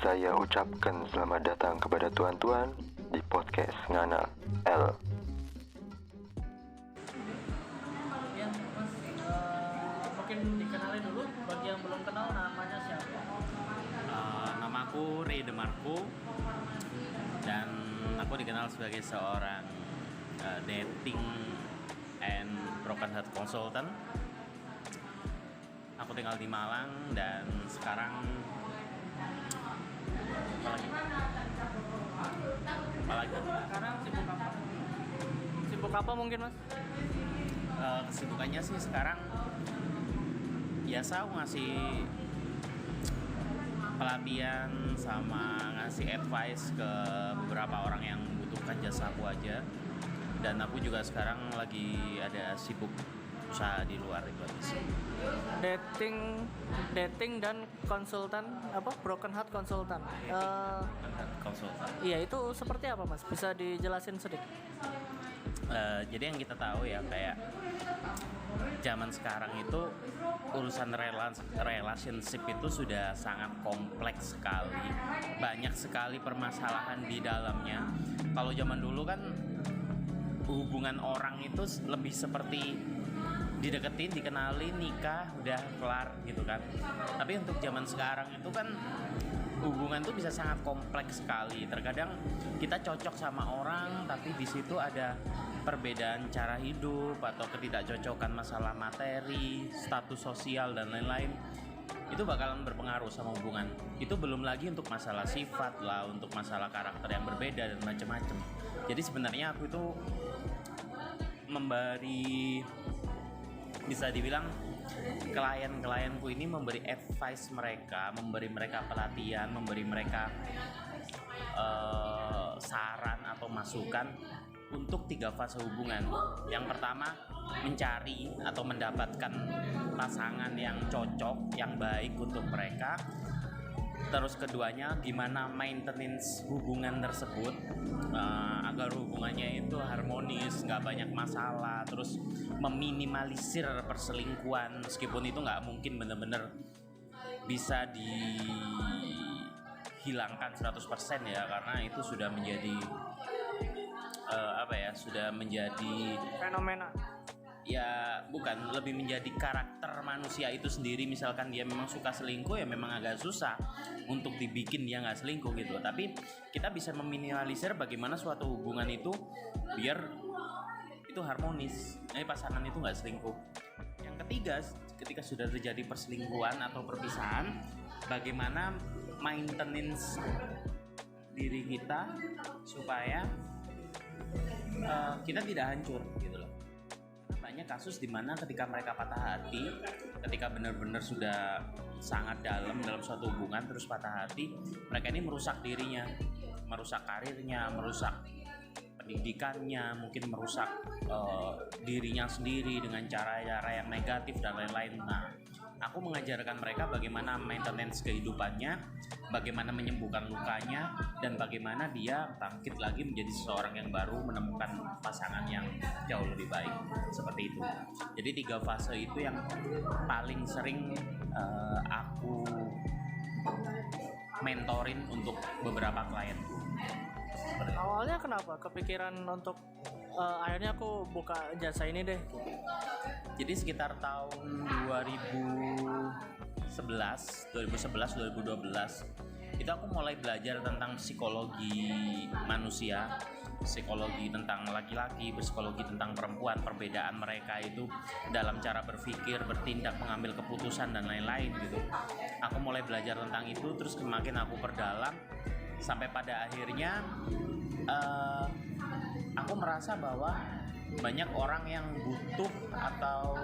Saya ucapkan selamat datang kepada tuan-tuan di podcast Ngana L. Ya, Mas, mungkin dikenalin dulu bagi yang belum kenal namanya siapa? Namaku Ray Demarco dan aku dikenal sebagai seorang dating and broken heart consultant. Aku tinggal di Malang dan sekarang apalagi? Sekarang sibuk apa? Sibuk apa mungkin, Mas? Kesibukannya sih sekarang biasa aku ngasih pelatihan sama ngasih advice ke beberapa orang yang membutuhkan jasaku aja. Dan aku juga sekarang lagi ada sibuk usaha di luar itu aja sih. Dating dan konsultan apa? Broken heart konsultan. Konsultan. Iya, itu seperti apa, Mas? Bisa dijelasin sedikit? Jadi yang kita tahu ya, kayak zaman sekarang itu urusan relationship itu sudah sangat kompleks sekali, banyak sekali permasalahan di dalamnya. Kalau zaman dulu kan hubungan orang itu lebih seperti dideketin, dikenalin, nikah, udah kelar gitu kan. Tapi untuk zaman sekarang itu kan hubungan tuh bisa sangat kompleks sekali. Terkadang kita cocok sama orang, tapi di situ ada perbedaan cara hidup atau ketidakcocokan masalah materi, status sosial dan lain-lain. Itu bakalan berpengaruh sama hubungan. Itu belum lagi untuk masalah sifat lah, untuk masalah karakter yang berbeda dan macam-macam. Jadi sebenarnya aku itu memberi, bisa dibilang klien-klienku ini memberi advice mereka, memberi mereka pelatihan, memberi mereka saran atau masukan untuk 3 fase hubungan. Yang pertama, mencari atau mendapatkan pasangan yang cocok, yang baik untuk mereka. Terus keduanya, gimana maintenance hubungan tersebut agar hubungannya itu harmonis, nggak banyak masalah. Terus meminimalisir perselingkuhan, meskipun itu nggak mungkin benar-benar bisa dihilangkan 100% ya, karena itu sudah menjadi sudah menjadi Fenomena. ya, bukan, lebih menjadi karakter manusia itu sendiri. Misalkan dia memang suka selingkuh, ya memang agak susah untuk dibikin dia nggak selingkuh gitu. Tapi kita bisa meminimalisir bagaimana suatu hubungan itu biar itu harmonis, pasangan itu nggak selingkuh. Yang ketiga, ketika sudah terjadi perselingkuhan atau perpisahan, bagaimana maintenance diri kita supaya kita tidak hancur gitu loh. Banyak kasus di mana ketika mereka patah hati, ketika benar-benar sudah sangat dalam suatu hubungan terus patah hati, mereka ini merusak dirinya, merusak karirnya, merusak pendidikannya, mungkin merusak dirinya sendiri dengan cara-cara yang negatif dan lain-lain. Nah, aku mengajarkan mereka bagaimana maintenance kehidupannya, bagaimana menyembuhkan lukanya, dan bagaimana dia bangkit lagi menjadi seseorang yang baru, menemukan pasangan yang jauh lebih baik. Seperti itu. Jadi 3 fase itu yang paling sering aku mentorin untuk beberapa klienku. Awalnya kenapa kepikiran untuk akhirnya aku buka jasa ini deh? Jadi sekitar tahun 2011-2012 itu aku mulai belajar tentang psikologi manusia, psikologi tentang laki-laki, psikologi tentang perempuan, perbedaan mereka itu dalam cara berpikir, bertindak, mengambil keputusan dan lain-lain gitu. Aku mulai belajar tentang itu, terus semakin aku perdalam sampai pada akhirnya aku merasa bahwa banyak orang yang butuh atau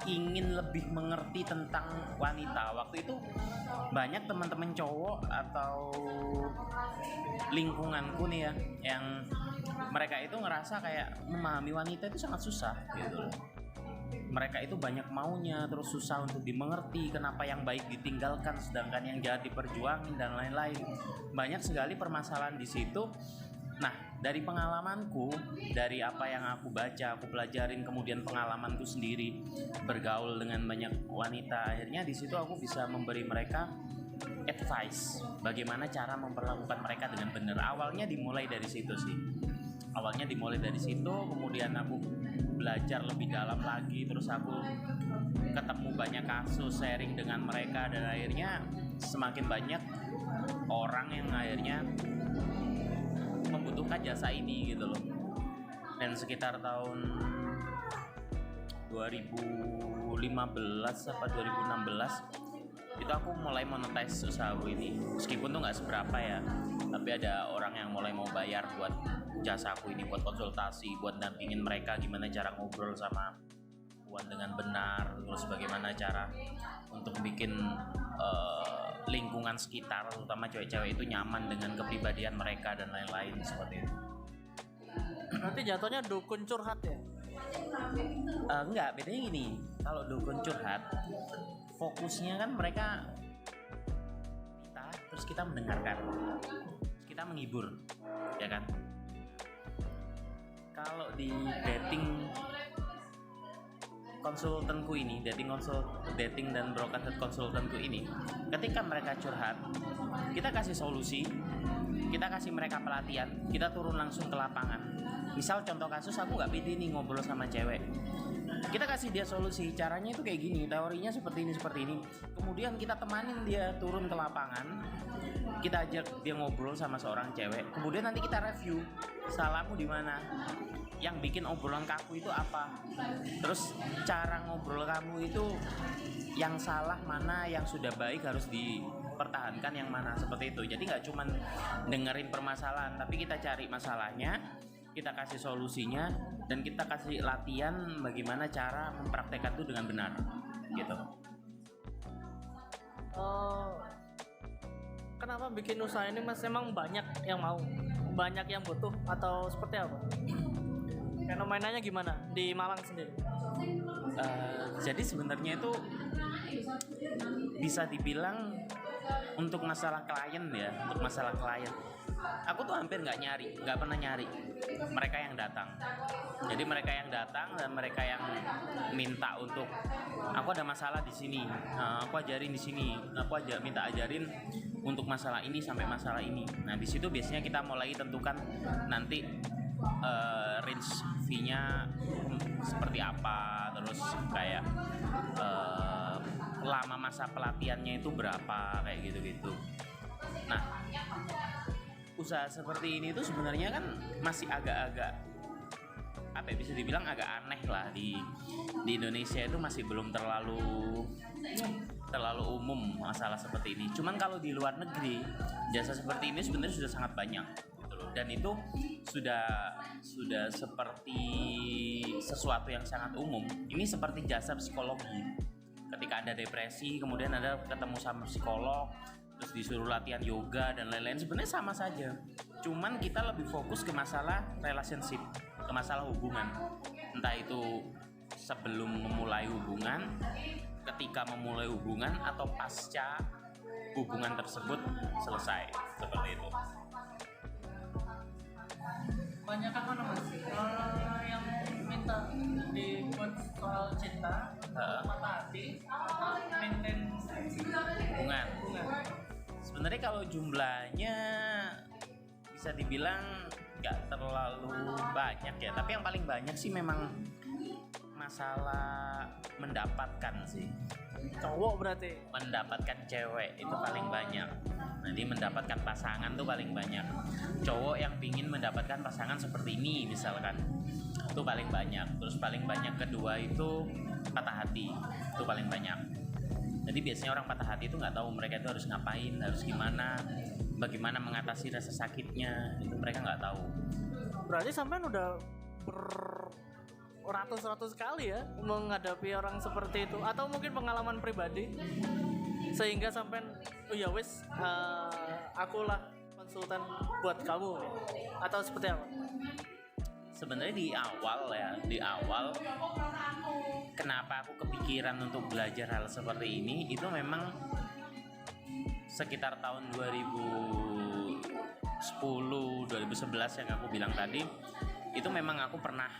ingin lebih mengerti tentang wanita. Waktu itu banyak teman-teman cowok atau lingkunganku nih ya, yang mereka itu ngerasa kayak memahami wanita itu sangat susah gitu loh. Mereka itu banyak maunya, terus susah untuk dimengerti, kenapa yang baik ditinggalkan sedangkan yang jahat diperjuangin dan lain-lain. Banyak sekali permasalahan di situ. Nah, dari pengalamanku, dari apa yang aku baca, aku pelajarin, kemudian pengalamanku sendiri bergaul dengan banyak wanita, akhirnya di situ aku bisa memberi mereka advice bagaimana cara memperlakukan mereka dengan benar. Awalnya dimulai dari situ sih. Kemudian aku belajar lebih dalam lagi, terus aku ketemu banyak kasus, sharing dengan mereka, dan akhirnya semakin banyak orang yang akhirnya membutuhkan jasa ini gitu loh. Dan sekitar tahun 2015 apa 2016 itu aku mulai monetize usahaku ini. Meskipun tuh nggak seberapa ya, tapi ada orang yang mulai mau bayar buat jasaku ini, buat konsultasi, buat dampingin mereka gimana cara ngobrol sama perempuan dengan benar, terus bagaimana cara untuk bikin lingkungan sekitar, terutama cewek-cewek itu nyaman dengan kepribadian mereka dan lain-lain seperti itu. Berarti jatuhnya dukun curhat ya? Enggak, bedanya gini. Kalau dukun curhat, fokusnya kan mereka terus kita mendengarkan, terus kita menghibur, ya kan? Kalau di dating konsultanku ini, dating dan broken heart konsultanku ini, ketika mereka curhat, kita kasih solusi, kita kasih mereka pelatihan, kita turun langsung ke lapangan. Misal contoh kasus, aku nggak pede nih ngobrol sama cewek, kita kasih dia solusi, caranya itu kayak gini, teorinya seperti ini. Kemudian kita temanin dia turun ke lapangan, kita ajak dia ngobrol sama seorang cewek, kemudian nanti kita review salahmu di mana, yang bikin obrolan kaku itu apa, terus cara ngobrol kamu itu yang salah mana, yang sudah baik harus dipertahankan yang mana, seperti itu. Jadi nggak cuman dengerin permasalahan, tapi kita cari masalahnya, kita kasih solusinya, dan kita kasih latihan bagaimana cara mempraktekkan itu dengan benar gitu. Kenapa bikin usaha ini Mas? Emang banyak yang mau, banyak yang butuh, atau seperti apa? Fenomenanya gimana di Malang sendiri? Jadi sebenarnya itu bisa dibilang untuk masalah klien ya, aku tuh hampir nggak pernah nyari, mereka yang datang. Jadi mereka yang datang dan mereka yang minta untuk, aku ada masalah di sini, aku ajarin di sini, minta ajarin untuk masalah ini sampai masalah ini. Nah di situ biasanya kita mulai tentukan nanti range fee-nya seperti apa, terus kayak lama masa pelatihannya itu berapa, kayak gitu-gitu. Nah, usaha seperti ini tuh sebenarnya kan masih agak-agak apa ya, bisa dibilang agak aneh lah di Indonesia, itu masih belum terlalu umum masalah seperti ini. Cuman kalau di luar negeri jasa seperti ini sebenarnya sudah sangat banyak gitu loh. Dan itu sudah seperti sesuatu yang sangat umum. Ini seperti jasa psikologi. Ketika Anda depresi, kemudian Anda ketemu sama psikolog, terus disuruh latihan yoga dan lain-lain, sebenarnya sama saja. Cuman kita lebih fokus ke masalah relationship, ke masalah hubungan. Entah itu sebelum memulai hubungan, ketika memulai hubungan, atau pasca hubungan tersebut selesai, seperti itu. Banyak kan mana Mas? Yang minta dibuat soal cinta, mata hati, maintain hubungan. Sebenarnya kalau jumlahnya bisa dibilang nggak terlalu banyak ya, tapi yang paling banyak sih memang masalah mendapatkan sih. Cowok berarti? Mendapatkan cewek itu paling banyak. Nanti mendapatkan pasangan tuh paling banyak. Cowok yang pingin mendapatkan pasangan seperti ini misalkan, itu paling banyak. Terus paling banyak kedua itu patah hati, itu paling banyak. Jadi biasanya orang patah hati itu nggak tahu mereka itu harus ngapain, harus gimana, bagaimana mengatasi rasa sakitnya, itu mereka nggak tahu. Berarti sampean udah ratus-ratus kali ya menghadapi orang seperti itu, atau mungkin pengalaman pribadi sehingga sampean ya wis, akulah konsultan buat kamu, atau seperti apa? Sebenarnya di awal kenapa aku kepikiran untuk belajar hal seperti ini, itu memang sekitar tahun 2017 2010, 2011 yang aku bilang tadi, itu memang aku pernah